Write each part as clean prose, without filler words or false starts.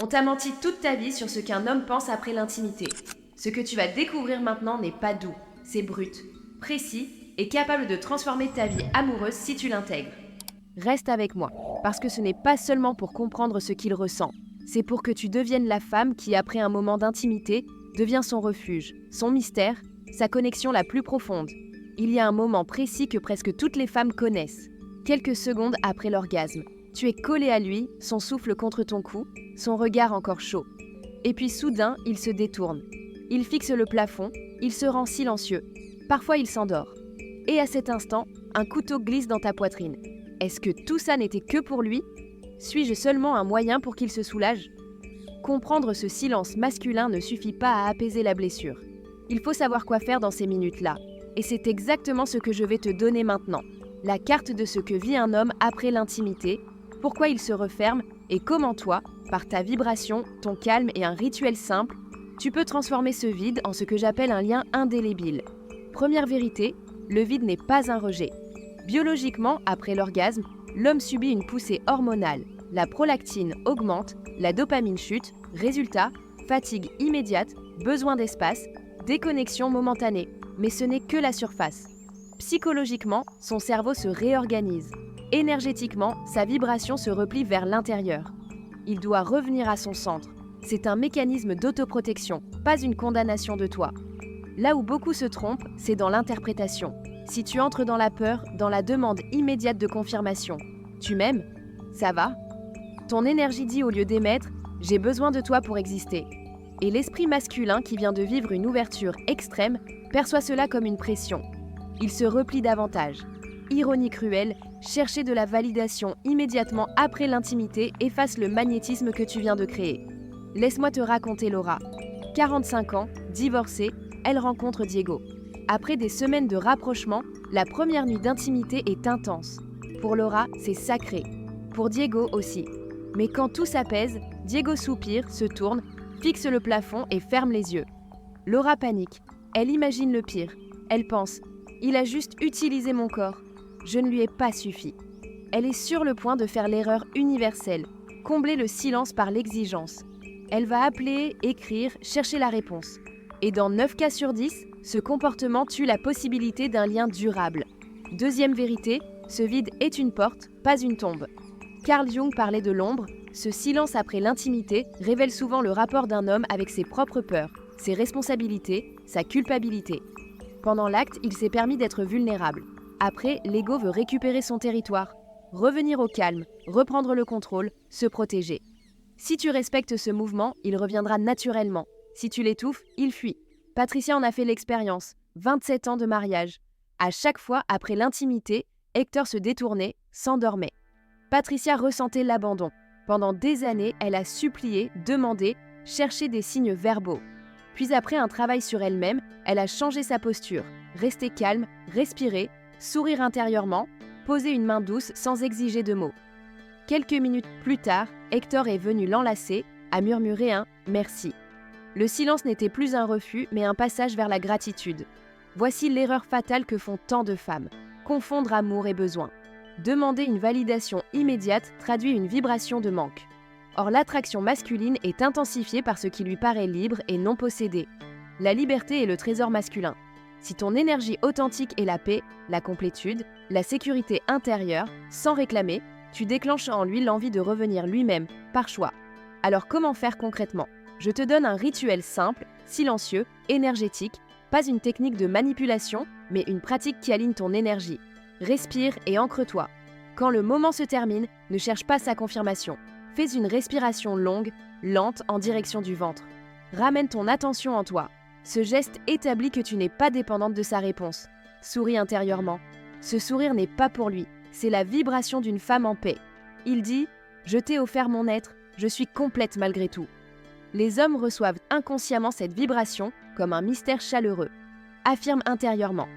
On t'a menti toute ta vie sur ce qu'un homme pense après l'intimité. Ce que tu vas découvrir maintenant n'est pas doux, c'est brut, précis et capable de transformer ta vie amoureuse si tu l'intègres. Reste avec moi, parce que ce n'est pas seulement pour comprendre ce qu'il ressent, c'est pour que tu deviennes la femme qui, après un moment d'intimité, devient son refuge, son mystère, sa connexion la plus profonde. Il y a un moment précis que presque toutes les femmes connaissent. Quelques secondes après l'orgasme, tu es collé à lui, son souffle contre ton cou, son regard encore chaud. Et puis soudain, il se détourne. Il fixe le plafond, il se rend silencieux. Parfois, il s'endort. Et à cet instant, un couteau glisse dans ta poitrine. Est-ce que tout ça n'était que pour lui ? Suis-je seulement un moyen pour qu'il se soulage ? Comprendre ce silence masculin ne suffit pas à apaiser la blessure. Il faut savoir quoi faire dans ces minutes-là. Et c'est exactement ce que je vais te donner maintenant. La carte de ce que vit un homme après l'intimité, pourquoi il se referme et comment toi, par ta vibration, ton calme et un rituel simple, tu peux transformer ce vide en ce que j'appelle un lien indélébile. Première vérité, le vide n'est pas un rejet. Biologiquement, après l'orgasme, l'homme subit une poussée hormonale. La prolactine augmente, la dopamine chute, résultat, fatigue immédiate, besoin d'espace, déconnexion momentanée. Mais ce n'est que la surface. Psychologiquement, son cerveau se réorganise. Énergétiquement, sa vibration se replie vers l'intérieur. Il doit revenir à son centre. C'est un mécanisme d'autoprotection, pas une condamnation de toi. Là où beaucoup se trompent, c'est dans l'interprétation. Si tu entres dans la peur, dans la demande immédiate de confirmation, tu m'aimes ? Ça va ? Ton énergie dit au lieu d'émettre « j'ai besoin de toi pour exister ». Et l'esprit masculin qui vient de vivre une ouverture extrême perçoit cela comme une pression. Il se replie davantage. Ironie cruelle, chercher de la validation immédiatement après l'intimité efface le magnétisme que tu viens de créer. Laisse-moi te raconter Laura. 45 ans, divorcée, elle rencontre Diego. Après des semaines de rapprochement, la première nuit d'intimité est intense. Pour Laura, c'est sacré. Pour Diego aussi. Mais quand tout s'apaise, Diego soupire, se tourne, fixe le plafond et ferme les yeux. Laura panique. Elle imagine le pire. Elle pense « Il a juste utilisé mon corps. Je ne lui ai pas suffi. » Elle est sur le point de faire l'erreur universelle, combler le silence par l'exigence. Elle va appeler, écrire, chercher la réponse. Et dans 9 cas sur 10, ce comportement tue la possibilité d'un lien durable. Deuxième vérité, ce vide est une porte, pas une tombe. Carl Jung parlait de l'ombre. Ce silence après l'intimité révèle souvent le rapport d'un homme avec ses propres peurs, ses responsabilités, sa culpabilité. Pendant l'acte, il s'est permis d'être vulnérable. Après, l'ego veut récupérer son territoire, revenir au calme, reprendre le contrôle, se protéger. Si tu respectes ce mouvement, il reviendra naturellement. Si tu l'étouffes, il fuit. Patricia en a fait l'expérience. 27 ans de mariage. À chaque fois, après l'intimité, Hector se détournait, s'endormait. Patricia ressentait l'abandon. Pendant des années, elle a supplié, demandé, cherché des signes verbaux. Puis après un travail sur elle-même, elle a changé sa posture, resté calme, respirer, sourire intérieurement, poser une main douce sans exiger de mots. Quelques minutes plus tard, Hector est venu l'enlacer, a murmuré un « merci ». Le silence n'était plus un refus, mais un passage vers la gratitude. Voici l'erreur fatale que font tant de femmes. Confondre amour et besoin. Demander une validation immédiate traduit une vibration de manque. Or, l'attraction masculine est intensifiée par ce qui lui paraît libre et non possédé. La liberté est le trésor masculin. Si ton énergie authentique est la paix, la complétude, la sécurité intérieure, sans réclamer, tu déclenches en lui l'envie de revenir lui-même, par choix. Alors comment faire concrètement ? Je te donne un rituel simple, silencieux, énergétique, pas une technique de manipulation, mais une pratique qui aligne ton énergie. Respire et ancre-toi. Quand le moment se termine, ne cherche pas sa confirmation. Fais une respiration longue, lente, en direction du ventre. Ramène ton attention en toi. Ce geste établit que tu n'es pas dépendante de sa réponse. Souris intérieurement. Ce sourire n'est pas pour lui, c'est la vibration d'une femme en paix. Il dit « Je t'ai offert mon être, je suis complète malgré tout ». Les hommes reçoivent inconsciemment cette vibration comme un mystère chaleureux. Affirme intérieurement.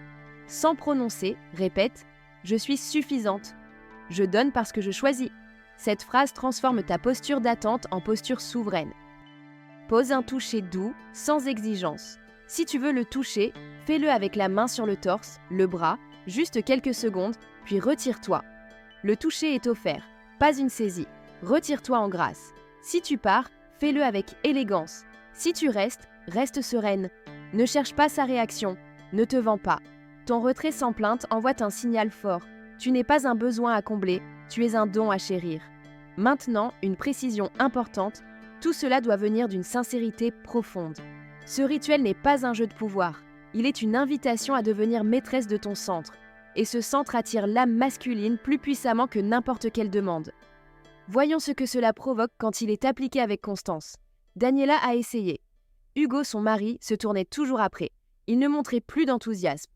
Sans prononcer, répète « Je suis suffisante ». Je donne parce que je choisis. Cette phrase transforme ta posture d'attente en posture souveraine. Pose un toucher doux, sans exigence. Si tu veux le toucher, fais-le avec la main sur le torse, le bras, juste quelques secondes, puis retire-toi. Le toucher est offert, pas une saisie. Retire-toi en grâce. Si tu pars, fais-le avec élégance. Si tu restes, reste sereine. Ne cherche pas sa réaction, ne te vends pas. Ton retrait sans plainte envoie un signal fort. Tu n'es pas un besoin à combler, tu es un don à chérir. Maintenant, une précision importante, tout cela doit venir d'une sincérité profonde. Ce rituel n'est pas un jeu de pouvoir, il est une invitation à devenir maîtresse de ton centre. Et ce centre attire l'âme masculine plus puissamment que n'importe quelle demande. Voyons ce que cela provoque quand il est appliqué avec constance. Daniela a essayé. Hugo, son mari, se tournait toujours après. Il ne montrait plus d'enthousiasme.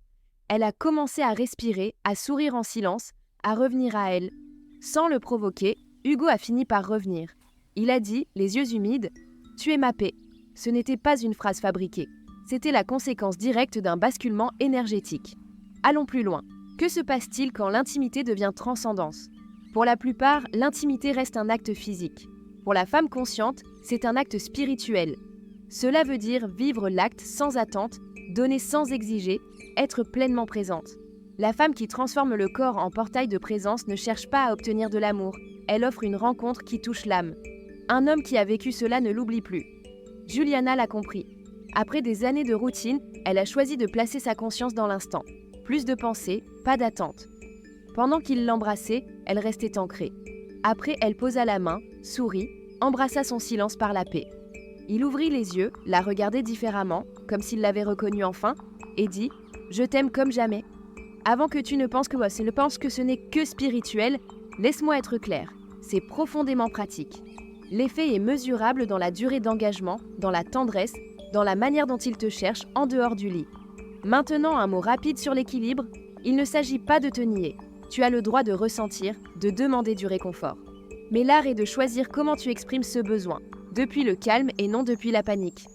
Elle a commencé à respirer, à sourire en silence, à revenir à elle. Sans le provoquer, Hugo a fini par revenir. Il a dit, les yeux humides, « Tu es ma paix ». Ce n'était pas une phrase fabriquée. C'était la conséquence directe d'un basculement énergétique. Allons plus loin. Que se passe-t-il quand l'intimité devient transcendance ? Pour la plupart, l'intimité reste un acte physique. Pour la femme consciente, c'est un acte spirituel. Cela veut dire vivre l'acte sans attente, donner sans exiger, être pleinement présente. La femme qui transforme le corps en portail de présence ne cherche pas à obtenir de l'amour, elle offre une rencontre qui touche l'âme. Un homme qui a vécu cela ne l'oublie plus. Juliana l'a compris. Après des années de routine, elle a choisi de placer sa conscience dans l'instant. Plus de pensée, pas d'attente. Pendant qu'il l'embrassait, elle restait ancrée. Après, elle posa la main, sourit, embrassa son silence par la paix. Il ouvrit les yeux, la regardait différemment, comme s'il l'avait reconnue enfin, et dit « Je t'aime comme jamais ». Avant que tu ne penses que ce n'est que spirituel, laisse-moi être clair, c'est profondément pratique. L'effet est mesurable dans la durée d'engagement, dans la tendresse, dans la manière dont il te cherche en dehors du lit. Maintenant, un mot rapide sur l'équilibre, il ne s'agit pas de te nier. Tu as le droit de ressentir, de demander du réconfort. Mais l'art est de choisir comment tu exprimes ce besoin, depuis le calme et non depuis la panique.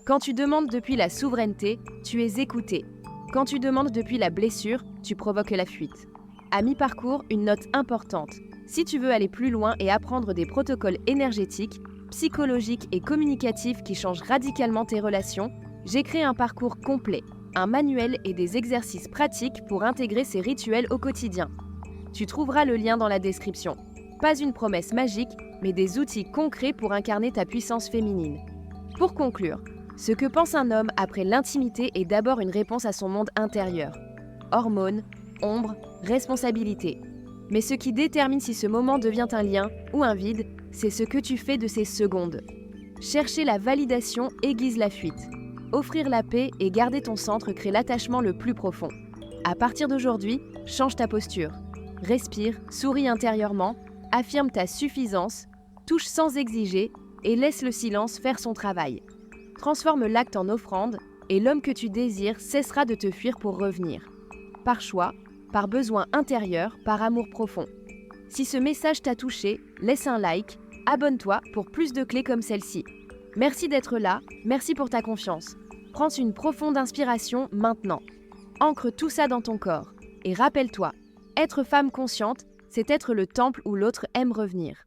Quand tu demandes depuis la souveraineté, tu es écouté. Quand tu demandes depuis la blessure, tu provoques la fuite. À mi-parcours, une note importante. Si tu veux aller plus loin et apprendre des protocoles énergétiques, psychologiques et communicatifs qui changent radicalement tes relations, j'ai créé un parcours complet, un manuel et des exercices pratiques pour intégrer ces rituels au quotidien. Tu trouveras le lien dans la description. Pas une promesse magique, mais des outils concrets pour incarner ta puissance féminine. Pour conclure, ce que pense un homme après l'intimité est d'abord une réponse à son monde intérieur. Hormones, ombre, responsabilité. Mais ce qui détermine si ce moment devient un lien ou un vide, c'est ce que tu fais de ces secondes. Chercher la validation aiguise la fuite. Offrir la paix et garder ton centre crée l'attachement le plus profond. À partir d'aujourd'hui, change ta posture. Respire, souris intérieurement, affirme ta suffisance, touche sans exiger et laisse le silence faire son travail. Transforme l'acte en offrande et l'homme que tu désires cessera de te fuir pour revenir. Par choix, par besoin intérieur, par amour profond. Si ce message t'a touché, laisse un like, abonne-toi pour plus de clés comme celle-ci. Merci d'être là, merci pour ta confiance. Prends une profonde inspiration maintenant. Ancre tout ça dans ton corps. Et rappelle-toi, être femme consciente, c'est être le temple où l'autre aime revenir.